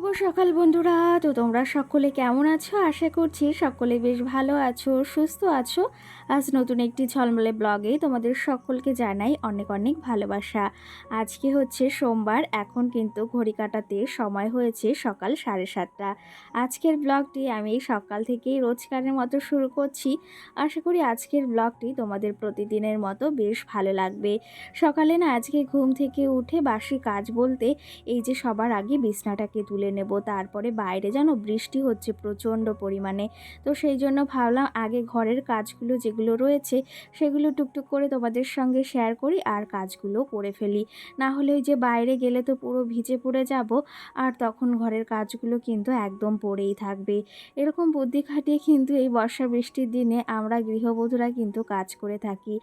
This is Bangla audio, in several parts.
শুভ সকাল বন্ধুরা। তো তোমরা সকলে কেমন আছো? আশা করছি সকলে বেশ ভালো আছো, সুস্থ আছো। আজ নতুন একটি ঝলমলে ব্লগে তোমাদের সকলকে জানাই অনেক অনেক ভালোবাসা। আজকে হচ্ছে সোমবার, এখন কিন্তু ঘড়ি কাটাতে সময় হয়েছে সকাল 7:30। আজকের ব্লগটি আমি সকাল থেকেই রোজকারের মতো শুরু করছি। আশা করি আজকের ব্লগটি তোমাদের প্রতিদিনের মতো বেশ ভালো লাগবে। সকালে না আজকে ঘুম থেকে উঠে বাসি কাজ বলতে এই যে সবার আগে বিছনাটাকে তুলে নেব, তারপরে বাইরে যেন বৃষ্টি হচ্ছে প্রচণ্ড পরিমাণে। তো সেই জন্য ভাবলাম আগে ঘরের কাজগুলো যেগুলো রয়েছে সেগুলো টুকটুক করে তোমাদের সঙ্গে শেয়ার করি আর কাজগুলো করে ফেলি। না হলে ওই যে বাইরে গেলে তো পুরো ভিজে পড়ে যাব, আর তখন ঘরের কাজগুলো কিন্তু একদম পড়েই থাকবে। এরকম বুদ্ধি খাটিয়ে কিন্তু এই বর্ষা বৃষ্টির দিনে আমরা গৃহবধূরা কিন্তু কাজ করে থাকি।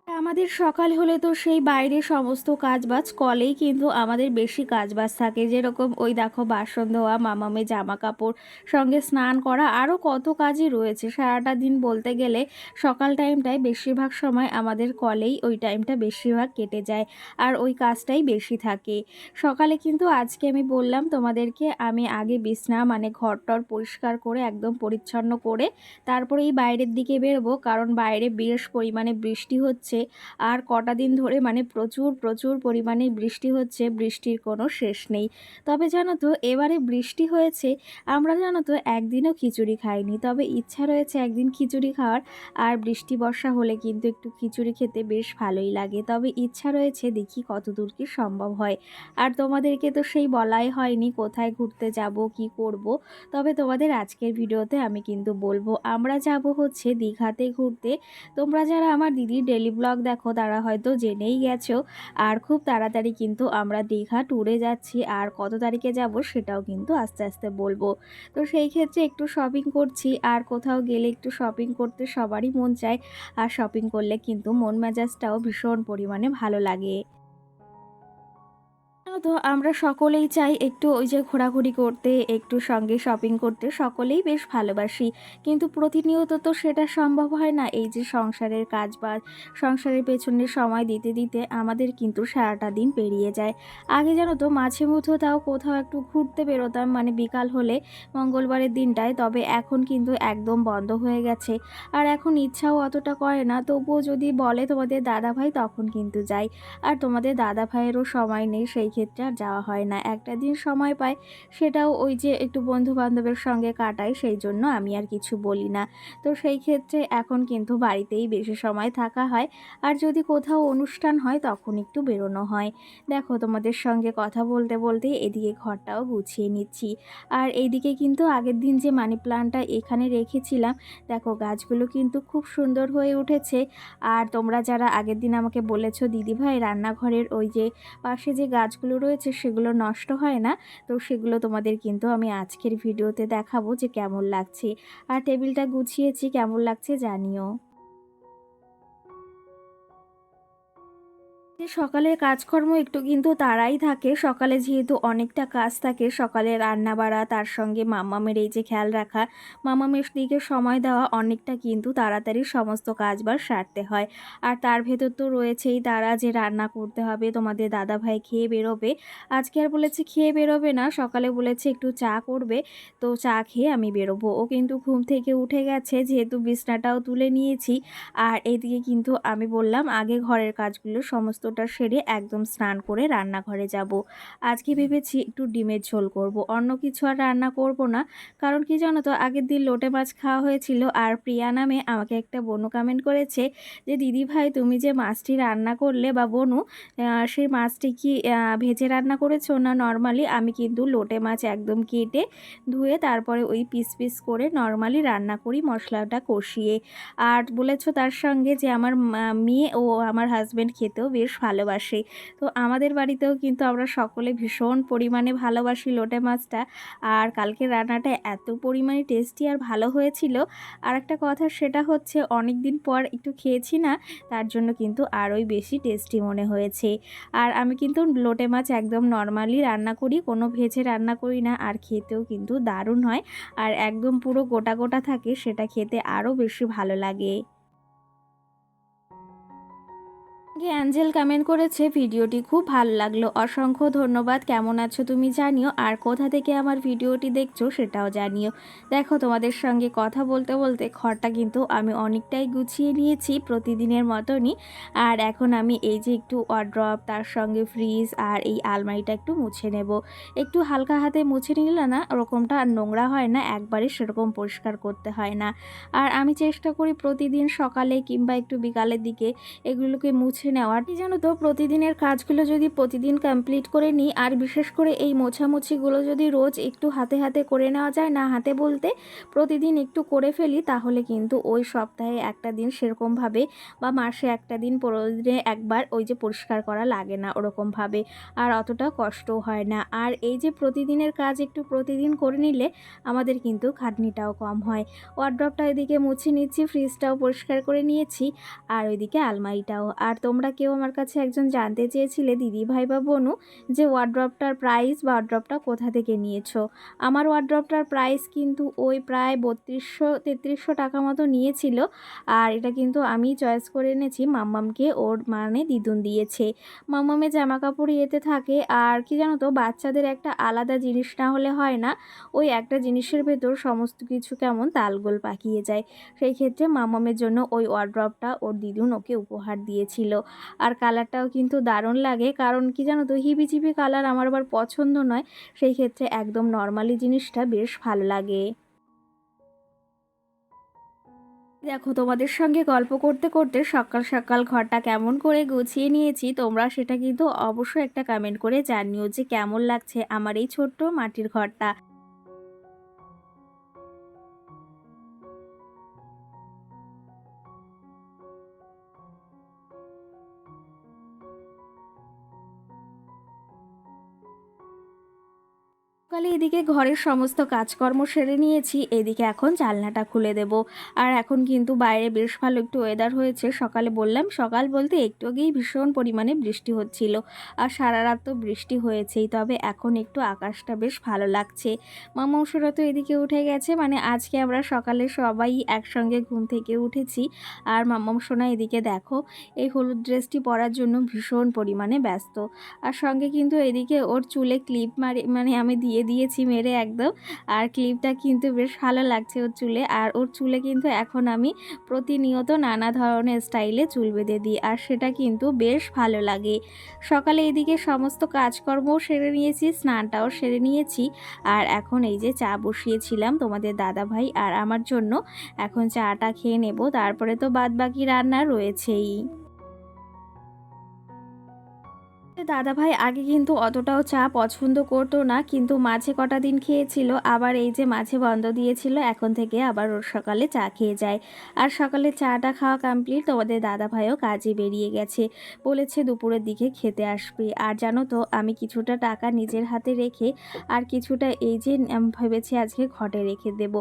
আমাদের সকাল হলে তো সেই বাইরে সমস্ত কাজবাজ কলেই কিন্তু আমাদের বেশি কাজবাজ থাকে, যেরকম ওই দেখো বাসন ধোয়া, মামামে জামা কাপড়, সঙ্গে স্নান করা, আরও কত কাজই রয়েছে। সারাটা দিন বলতে গেলে সকাল টাইমটায় বেশিরভাগ সময় আমাদের কলেই ওই টাইমটা বেশিরভাগ কেটে যায়, আর ওই কাজটাই বেশি থাকে সকালে। কিন্তু আজকে আমি বললাম তোমাদেরকে, আমি আগে বিছনা মানে ঘরটর পরিষ্কার করে একদম পরিচ্ছন্ন করে তারপরে এই বাইরের দিকে বেরোবো, কারণ বাইরে বেশ পরিমাণে বৃষ্টি হচ্ছে। আর কটা দিন ধরে মানে প্রচুর প্রচুর পরিমাণে বৃষ্টি হচ্ছে, বৃষ্টির কোনো শেষ নেই। তবে জানো তো এবারে বৃষ্টি হয়েছে, আমরা জানো তো একদিনও খিচুড়ি খাইনি, তবে ইচ্ছা রয়েছে একদিন খিচুড়ি খাওয়ার। আর বৃষ্টি বর্ষা হলে কিন্তু একটু খিচুড়ি খেতে বেশ ভালোই লাগে, তবে ইচ্ছা রয়েছে, দেখি কতদূর কি সম্ভব হয়। আর তোমাদেরকে তো সেই বলাই হয়নি কোথায় ঘুরতে যাব কি করব, তবে তোমাদের আজকের ভিডিওতে আমি কিন্তু বলবো আমরা যাব হচ্ছে দীঘাতে ঘুরতে। তোমরা যারা আমার দিদির ডেলি ব্লগ দেখো তারা হয়তো জেনেই গেছো। আর খুব তাড়াতাড়ি কিন্তু আমরা দীঘা ট্যুরে যাচ্ছি, আর কত তারিখে যাব সেটাও কিন্তু আস্তে আস্তে বলবো। তো সেই ক্ষেত্রে একটু শপিং করছি, আর কোথাও গেলে একটু শপিং করতে সবারই মন চায়, আর শপিং করলে কিন্তু মন মেজাজটাও ভীষণ পরিমাণে ভালো লাগে। জানো তো আমরা সকলেই চাই একটু ওই যে ঘোরাঘুরি করতে, একটু সঙ্গে শপিং করতে, সকলেই বেশ ভালোবাসি। কিন্তু প্রতিনিয়ত তো সেটা সম্ভব হয় না, এই যে সংসারের কাজ বা সংসারের পেছনে সময় দিতে দিতে আমাদের কিন্তু সারাটা দিন পেরিয়ে যায়। আগে জানো তো মাঝে মধ্যে তাও কোথাও একটু ঘুরতে বেরোতাম, মানে বিকাল হলে মঙ্গলবারের দিনটায়, তবে এখন কিন্তু একদম বন্ধ হয়ে গেছে। আর এখন ইচ্ছাও অতটা করে না, তবুও যদি বলে তোমাদের দাদাভাই তখন কিন্তু যাই। আর তোমাদের দাদা ভাইয়েরও সময় নেই, সেই ক্ষেত্রে আর যাওয়া হয় না। একটা দিন সময় পাই, সেটাও ওই যে একটু বন্ধু বান্ধবের সঙ্গে কাটাই, সেই জন্য আমি আর কিছু বলি না। তো সেই ক্ষেত্রে এখন কিন্তু বাড়িতেই বেশি সময় থাকা হয়, আর যদি কোথাও অনুষ্ঠান হয় তখন একটু বেরোনো হয়। দেখো তোমাদের সঙ্গে কথা বলতে বলতে এদিকে ঘরটাও গুছিয়ে নিচ্ছি। আর এইদিকে কিন্তু আগের দিন যে মানি প্লান্টটা এখানে রেখেছিলাম, দেখো গাছগুলো কিন্তু খুব সুন্দর হয়ে উঠেছে। আর তোমরা যারা আগের দিন আমাকে বলেছো দিদিভাই রান্নাঘরের ওই যে পাশে যে গাছগুলো রয়েছে সেগুলো নষ্ট হয় না, তো সেগুলো তোমাদের কিন্তু আমি আজকের ভিডিওতে দেখাবো যে কেমন লাগছে। আর টেবিলটা গুছিয়েছি, কেমন লাগছে জানিও। যে সকালের কাজকর্ম একটু কিন্তু তাড়াই থাকে, সকালে যেহেতু অনেকটা কাজ থাকে, সকালে রান্না বাড়া, তার সঙ্গে মাম্মামের এই যে খেয়াল রাখা, মাম্মামের দিকে সময় দেওয়া, অনেকটা কিন্তু তাড়াতাড়ি সমস্ত কাজবার সারতে হয়। আর তার ভেতর তো রয়েছেই তারা যে রান্না করতে হবে, তোমাদের দাদাভাই খেয়ে বেরোবে। আজকে আর বলেছে খেয়ে বেরোবে না, সকালে বলেছে একটু চা করবে, তো চা খেয়ে আমি বেরোবো। ও কিন্তু ঘুম থেকে উঠে গেছে, যেহেতু বিছনাটাও তুলে নিয়েছি। আর এদিকে কিন্তু আমি বললাম আগে ঘরের কাজগুলো সমস্তটা সেরে একদম স্নান করে রান্নাঘরে যাব। আজকে ভেবেছি একটু ডিমের ঝোল করব, অন্য কিছু আর রান্না করব না। কারণ কি জানো তো আগের দিন লোটে মাছ খাওয়া হয়েছিল, আর প্রিয়া নামে আমাকে একটা বনু কমেন্ট করেছে যে দিদি ভাই তুমি যে মাছটি রান্না করলে বা বনু, সেই মাছটি কি ভেজে রান্না করেছো না নর্মালি? আমি কিন্তু লোটে মাছ একদম কেটে ধুয়ে তারপরে ওই পিস পিস করে নর্মালি রান্না করি মশলাটা কষিয়ে। আর বলেছো তার সঙ্গে যে আমার মেয়ে ও আমার হাজব্যান্ড খেতেও বেশ ভালোবাসে। তো আমাদের বাড়িতেও কিন্তু আমরা সকলে ভীষণ পরিমাণে ভালোবাসি লোটে মাছটা। আর কালকে রান্নাটা এত পরিমাণে টেস্টি আর ভালো হয়েছিল। আর একটা কথা সেটা হচ্ছে অনেক দিন পর একটু খেয়েছি না, তার জন্য কিন্তু আরোই বেশি টেস্টি মনে হয়েছে। আর আমি কিন্তু লোটে মাছ একদম নর্মালি রান্না করি, কোনো ভেজে রান্না করি না, আর খেতেও কিন্তু দারুণ হয়। আর একদম পুরো গোটা গোটা থাকে, সেটা খেতে আরও বেশি ভালো লাগে। অ্যাঞ্জেল কমেন্ট করেছে, ভিডিওটি খুব ভালো লাগলো, অসংখ্য ধন্যবাদ, কেমন আছো তুমি জানিও, আর কোথা থেকে আমার ভিডিওটি দেখছো সেটাও জানিও। দেখো, তোমাদের সঙ্গে কথা বলতে বলতে ঘরটা কিন্তু আমি অনেকটাই গুছিয়ে নিয়েছি প্রতিদিনের মতনই। আর এখন আমি এই যে একটু ওয়ারড্রব, তার সঙ্গে ফ্রিজ আর এই আলমারিটা একটু মুছে নেব। একটু হালকা হাতে মুছে নিলে না ওরকমটা আর নোংরা হয় না, একবারে সেরকম পরিষ্কার করতে হয় না। আর আমি চেষ্টা করি প্রতিদিন সকালে কিংবা একটু বিকালের দিকে এগুলোকে মুছে নেওয়ার। কি জানো তো, প্রতিদিনের কাজগুলো যদি প্রতিদিন কমপ্লিট করে নিই, আর বিশেষ করে এই মোছামুছিগুলো যদি রোজ একটু হাতে হাতে করে নেওয়া যায়, না হাতে বলতে প্রতিদিন একটু করে ফেলি, তাহলে কিন্তু ওই সপ্তাহে একটা দিন সেরকমভাবে বা মাসে একটা দিন 15 দিনে একবার ওই যে পরিষ্কার করা লাগে না ওরকমভাবে, আর অতটা কষ্টও হয় না। আর এই যে প্রতিদিনের কাজ একটু প্রতিদিন করে নিলে আমাদের কিন্তু খাটনিটাও কম হয়। ওয়ারড্রবটা এদিকে মুছে নিচ্ছি, ফ্রিজটাও পরিষ্কার করে নিয়েছি, আর ওইদিকে আলমারিটাও। আর তোমরা কেউ আমার কাছে একজন জানতে চেয়েছিলে, দিদি ভাই বা বোনু, যে ওয়ারড্রবটার প্রাইস বা ওয়ারড্রবটা কোথা থেকে নিয়েছো। আমার ওয়ারড্রবটার প্রাইস কিন্তু ওই প্রায় 3200-3300 টাকা মতো নিয়েছিল। আর এটা কিন্তু আমি চয়েস করে এনেছি মাম্মামকে, ওর মানে দিদুন দিয়েছে। মাম্মামের জামা কাপড় ইয়েতে থাকে, আর কি জানো তো, বাচ্চাদের একটা আলাদা জিনিস না হলে হয় না, ওই একটা জিনিসের ভেতর সমস্ত কিছু কেমন তালগোল পাকিয়ে যায়। সেই ক্ষেত্রে মামামের জন্য ওই ওয়ারড্রবটা ওর দিদুন ওকে উপহার দিয়েছিল। আর কালারটাও কিন্তু দারুণ লাগে, কারণ কি জানো তো, হিবিজিবি কালার আমার আবার পছন্দ নয়। সেই ক্ষেত্রে একদম নর্মালি জিনিসটা বেশ ভালো লাগে। দেখো, তোমাদের সঙ্গে গল্প করতে করতে সকাল সকাল ঘরটা কেমন করে গুছিয়ে নিয়েছি, তোমরা সেটা কিন্তু অবশ্যই একটা কমেন্ট করে জানিও যে কেমন লাগছে আমার এই ছোট্ট মাটির ঘরটা। সকালে এদিকে ঘরের সমস্ত কাজকর্ম সেরে নিয়েছি, এদিকে এখন জানলাটা খুলে দেব। আর এখন কিন্তু বাইরে বেশ ভালো একটু ওয়েদার হয়েছে। সকালে বললাম, সকাল বলতে একটু আগেই ভীষণ পরিমাণে বৃষ্টি হচ্ছিল, আর সারা রাত তো বৃষ্টি হয়েছেই, তবে এখন একটু আকাশটা বেশ ভালো লাগছে। মামাংসরা তো এদিকে উঠে গেছে, মানে আজকে আমরা সকালে সবাই একসঙ্গে ঘুম থেকে উঠেছি। আর মামাংসোনা এদিকে দেখো, এই হলুদ ড্রেসটি পরার জন্য ভীষণ পরিমাণে ব্যস্ত। আর সঙ্গে কিন্তু এদিকে ওর চুলে ক্লিপ মানে আমি দিয়ে দিয়েছি মেরে একদম। আর ক্লিপটা কিন্তু বেশ ভালো লাগছে ওর চুলে। আর ওর চুলে কিন্তু এখন আমি প্রতিনিয়ত নানা ধরনের স্টাইলে চুল বেঁধে দিই, আর সেটা কিন্তু বেশ ভালো লাগে। সকালে এদিকে সমস্ত কাজকর্মও সেরে নিয়েছি, স্নানটাও সেরে নিয়েছি। আর এখন এই যে চা বসিয়েছিলাম তোমাদের দাদাভাই আর আমার জন্য, এখন চাটা খেয়ে নেব, তারপরে তো বাদবাকি রান্না রয়েছেই। দাদাভাই আগে কিন্তু অতটাও চা পছন্দ করতো না, কিন্তু মাঝে কটা দিন খেয়েছিল, আবার এই যে মাঝে বন্ধ দিয়েছিল, এখন থেকে আবার ওর সকালে চা খেয়ে যায়। আর সকালে চাটা খাওয়া কমপ্লিট, তোমাদের দাদাভাইও কাজে বেরিয়ে গেছে, বলেছে দুপুরের দিকে খেতে আসবে। আর জানো তো, আমি কিছুটা টাকা নিজের হাতে রেখে আর কিছুটা এই যে ভেবেছি আজকে ঘটে রেখে দেব।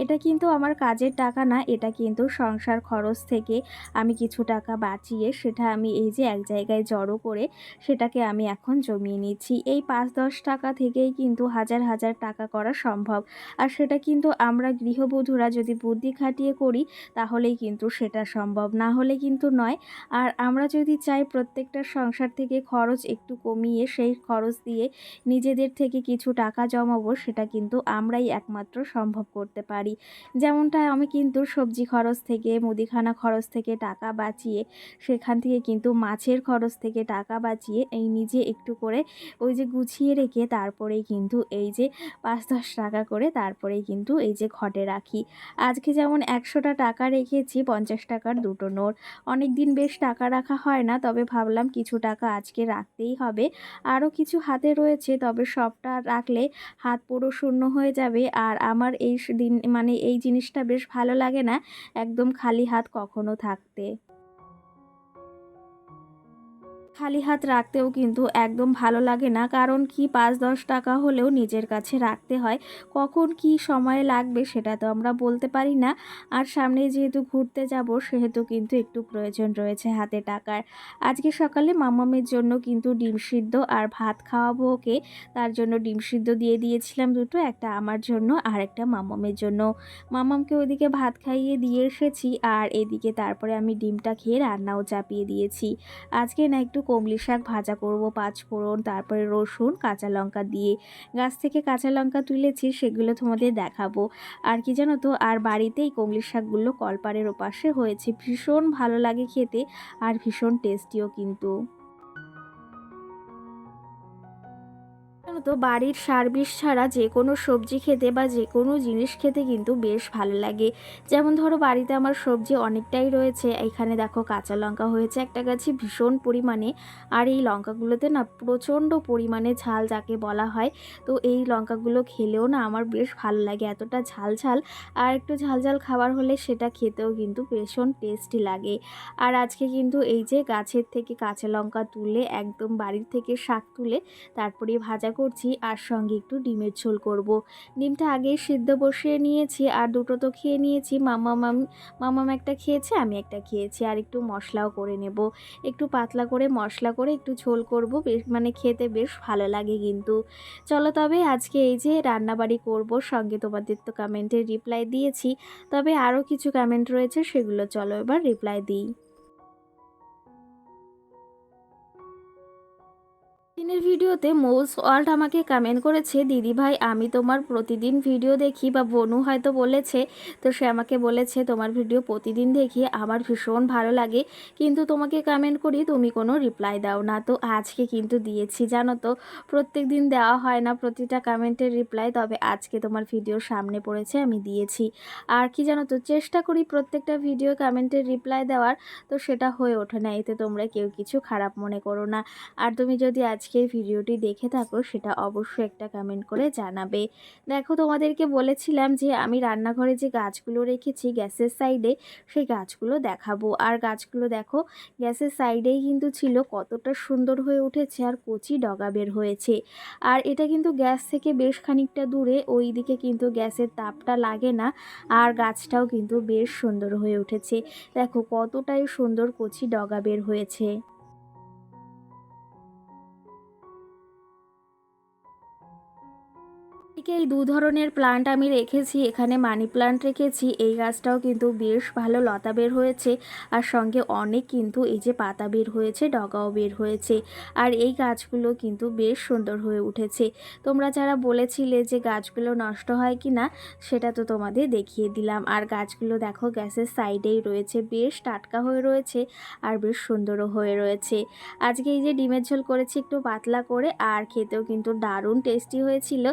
এটা কিন্তু আমার কাজের টাকা না, এটা কিন্তু সংসার খরচ থেকে আমি কিছু টাকা বাঁচিয়ে সেটা আমি এই যে এক জায়গায় জড়ো করে সেটাকে আমি এখন জমিয়ে নিচ্ছি। এই 5-10 টাকা থেকেই কিন্তু হাজার হাজার টাকা করা সম্ভব। আর সেটা কিন্তু আমরা গৃহবধূরা যদি বুদ্ধি খাটিয়ে করি, তাহলেই কিন্তু সেটা সম্ভব, না হলে কিন্তু নয়। আর আমরা যদি চাই প্রত্যেকটা সংসার থেকে খরচ একটু কমিয়ে সেই খরচ দিয়ে নিজেদের থেকে কিছু টাকা জমাবো, সেটা কিন্তু আমরাই একমাত্র সম্ভব করতে পারি। যেমনটা আমি কিন্তু সবজি খরচ থেকে, মুদিখানা খরচ থেকে টাকা বাঁচিয়ে, সেখান থেকে কিন্তু মাছের খরচ থেকে টাকা বাঁচিয়ে এই নিজে একটু করে ওই যে গুছিয়ে রেখে তারপরেই কিন্তু এই যে 5-10 টাকা করে তারপরেই কিন্তু এই যে ঘটে রাখি। আজকে যেমন 100টা টাকা রেখেছি, 50 টাকার দুটো নোট। অনেক দিন বেশ টাকা রাখা হয় না, তবে ভাবলাম কিছু টাকা আজকে রাখতেই হবে। আরও কিছু হাতে রয়েছে, তবে সবটা রাখলে হাত পুরো শূন্য হয়ে যাবে। আর আমার এই দিন মানে এই জিনিসটা বেশ ভালো লাগে না, একদম খালি হাত কখনো থাকতে। খালি হাত রাখতেও কিন্তু একদম ভালো লাগে না, কারণ কি ৫-১০ টাকা হলেও নিজের কাছে রাখতে হয়। কখন কি সময় লাগবে সেটা তো আমরা বলতে পারি না। আর সামনে যেহেতু ঘুরতে যাব সেহেতু কিন্তু একটু প্রয়োজন রয়েছে হাতে টাকার। আজকে সকালে মাম্মামের জন্য কিন্তু ডিম সিদ্ধ আর ভাত খাওয়াবো ওকে। তার জন্য ডিম সিদ্ধ দিয়ে দিয়েছিলাম দুটো, একটা আমার জন্য আর একটা মাম্মামের জন্য। মাম্মামকে ওইদিকে ভাত খাইয়ে দিয়ে এসেছি আর এদিকে তারপরে আমি ডিমটা খেয়ে রান্নাও চাপিয়ে দিয়েছি। আজকে না একটু কমলি শাক ভাজা করব, পাঁচফোড়ন তারপরে রসুন কাঁচা লঙ্কা দিয়ে। গাছ থেকে কাঁচা লঙ্কা তুলেছি, সেগুলো তোমাদের দেখাবো। আর কি জানো তো, আর বাড়িতেই কমলি শাকগুলো কলপাড়ের ওপাশে হয়েছে, ভীষণ ভালো লাগে খেতে আর ভীষণ টেস্টিও কিন্তু। জানো তো, বাড়ির সার বিষ ছাড়া যে কোনো সবজি খেতে বা যে কোনো জিনিস খেতে কিন্তু বেশ ভালো লাগে। যেমন ধরো, বাড়িতে আমার সবজি অনেকটাই রয়েছে। এখানে দেখো কাঁচা লঙ্কা হয়েছে একটা গাছে ভীষণ পরিমাণে, আর এই লঙ্কাগুলোতে না প্রচণ্ড পরিমাণে ঝাল যাকে বলা হয়। তো এই লঙ্কাগুলো খেলেও না আমার বেশ ভালো লাগে, এতটা ঝাল ঝাল। আর একটু ঝাল ঝাল খাবার হলে সেটা খেতেও কিন্তু ভীষণ টেস্টি লাগে। আর আজকে কিন্তু এই যে গাছের থেকে কাঁচা লঙ্কা তুলে একদম বাড়ির থেকে শাক তুলে তারপরে ভাজা করছি, আর সঙ্গে একটু ডিমের ঝোল করব। ডিমটা আগেই সিদ্ধ বসিয়ে নিয়েছি, আর দুটো তো খেয়ে নিয়েছি। মামাম একটা খেয়েছে, আমি একটা খেয়েছি। আর একটু মশলাও করে নেব, একটু পাতলা করে মশলা করে একটু ঝোল করব, বেশ মানে খেতে বেশ ভালো লাগে কিন্তু। চলো তবে আজকে এই যে রান্নাবাড়ি করব, সঙ্গে তোমাদের তো কমেন্টের রিপ্লাই দিয়েছি, তবে আরও কিছু কমেন্ট রয়েছে, সেগুলো চলো এবার রিপ্লাই দিই। দিনের ভিডিওতে মোজ ওয়ার্ল্ড আমাকে কমেন্ট করেছে, দিদিভাই আমি তোমার প্রতিদিন ভিডিও দেখি, বা বনু হয়তো বলেছে। তো সে আমাকে বলেছে তোমার ভিডিও প্রতিদিন দেখি, আমার ভীষণ ভালো লাগে, কিন্তু তোমাকে কমেন্ট করি তুমি কোনো রিপ্লাই দাও না। তো আজকে কিন্তু দিয়েছি, জানো তো প্রত্যেক দিন দেওয়া হয় না প্রতিটা কমেন্টের রিপ্লাই, তবে আজকে তোমার ভিডিও সামনে পড়েছে আমি দিয়েছি। আর কি জানো তো, চেষ্টা করি প্রত্যেকটা ভিডিও কমেন্টের রিপ্লাই দেওয়ার, তো সেটা হয়ে ওঠে না, এতে তোমরা কেউ কিছু খারাপ মনে করো না। আর তুমি যদি আজকের ভিডিওটি দেখে থাকো সেটা অবশ্যই একটা কমেন্ট করে জানাবে। দেখো, তোমাদেরকে বলেছিলাম যে আমি রান্নাঘরে যে গাছগুলো রেখেছি গ্যাসের সাইডে, সেই গাছগুলো দেখাবো। আর গাছগুলো দেখো গ্যাসের সাইডেই কিন্তু ছিল, কতটা সুন্দর হয়ে উঠেছে আর কচি ডগা বের হয়েছে। আর এটা কিন্তু গ্যাস থেকে বেশ খানিকটা দূরে, ওই দিকে কিন্তু গ্যাসের তাপটা লাগে না। আর গাছটাও কিন্তু বেশ সুন্দর হয়ে উঠেছে, দেখো কতটাই সুন্দর কচি ডগা বের হয়েছে। এদিকে এই দু ধরনের প্লান্ট আমি রেখেছি, এখানে মানি প্লান্ট রেখেছি, এই গাছটাও কিন্তু বেশ ভালো লতা বের হয়েছে, আর সঙ্গে অনেক কিন্তু এই যে পাতা বের হয়েছে, ডগাও বের হয়েছে। আর এই গাছগুলো কিন্তু বেশ সুন্দর হয়ে উঠেছে। তোমরা যারা বলেছিলে যে গাছগুলো নষ্ট হয় কি না, সেটা তো তোমাদের দেখিয়ে দিলাম। আর গাছগুলো দেখো গ্যাসের সাইডেই রয়েছে, বেশ টাটকা হয়ে রয়েছে আর বেশ সুন্দরও হয়ে রয়েছে। আজকে এই যে ডিমের ঝোল করেছি একটু পাতলা করে, আর খেতেও কিন্তু দারুণ টেস্টি হয়েছিল।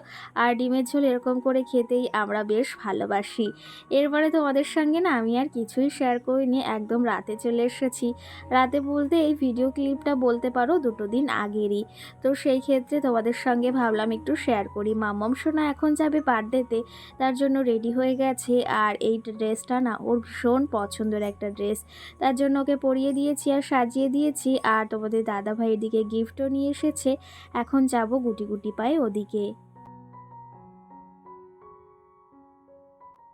আর ডিমের ঝোল এরকম করে খেতেই আমরা বেশ ভালোবাসি। এরপরে তোমাদের সঙ্গে না আমি আর কিছুই শেয়ার করিনি, একদম রাতে চলে এসেছি। রাতে বলতে এই ভিডিও ক্লিপটা বলতে পারো 2 দিন আগেরই। তো সেই ক্ষেত্রে তোমাদের সঙ্গে ভাবলাম একটু শেয়ার করি। মাম্মাম সোনা এখন যাবে বার্থডেতে, তার জন্য রেডি হয়ে গেছে। আর এই ড্রেসটা না ওর ভীষণ পছন্দের একটা ড্রেস, তার জন্য ওকে পরিয়ে দিয়েছি আর সাজিয়ে দিয়েছি। আর তোমাদের দাদাভাই এদিকে গিফটও নিয়ে এসেছে, এখন যাব গুটি গুটি পায়ে ওদিকে।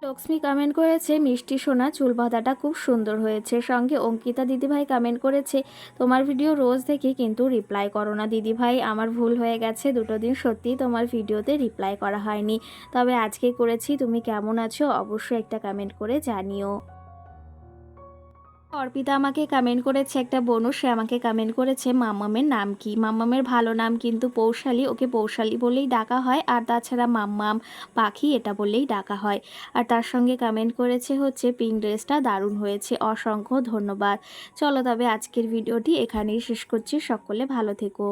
লক্ষ্মী কমেন্ট করেছে, মিষ্টি সোনা চুল বাঁধাটা খুব সুন্দর হয়েছে। সঙ্গে অঙ্কিতা দিদিভাই কমেন্ট করেছে, তোমার ভিডিও রোজ দেখি কিন্তু রিপ্লাই করো না। দিদিভাই আমার ভুল হয়ে গেছে, 2 দিন সত্যিই তোমার ভিডিওতে রিপ্লাই করা হয়নি, তবে আজকে করেছি। তুমি কেমন আছো অবশ্যই একটা কমেন্ট করে জানিও। অর্পিতা আমাকে কমেন্ট করেছে, একটা বোনু, সে আমাকে কমেন্ট করেছে মাম্মামের নাম কি। মাম্মামের ভালো নাম কিন্তু পৌশালী, ওকে পৌশালী বলেই ডাকা হয়। আর তাছাড়া মাম্মাম পাখি এটা বললেই ডাকা হয়। আর তার সঙ্গে কমেন্ট করেছে হচ্ছে পিঙ্ক ড্রেসটা দারুণ হয়েছে, অসংখ্য ধন্যবাদ। চলো তবে আজকের ভিডিওটি এখানেই শেষ করছি, সকলে ভালো থেকো।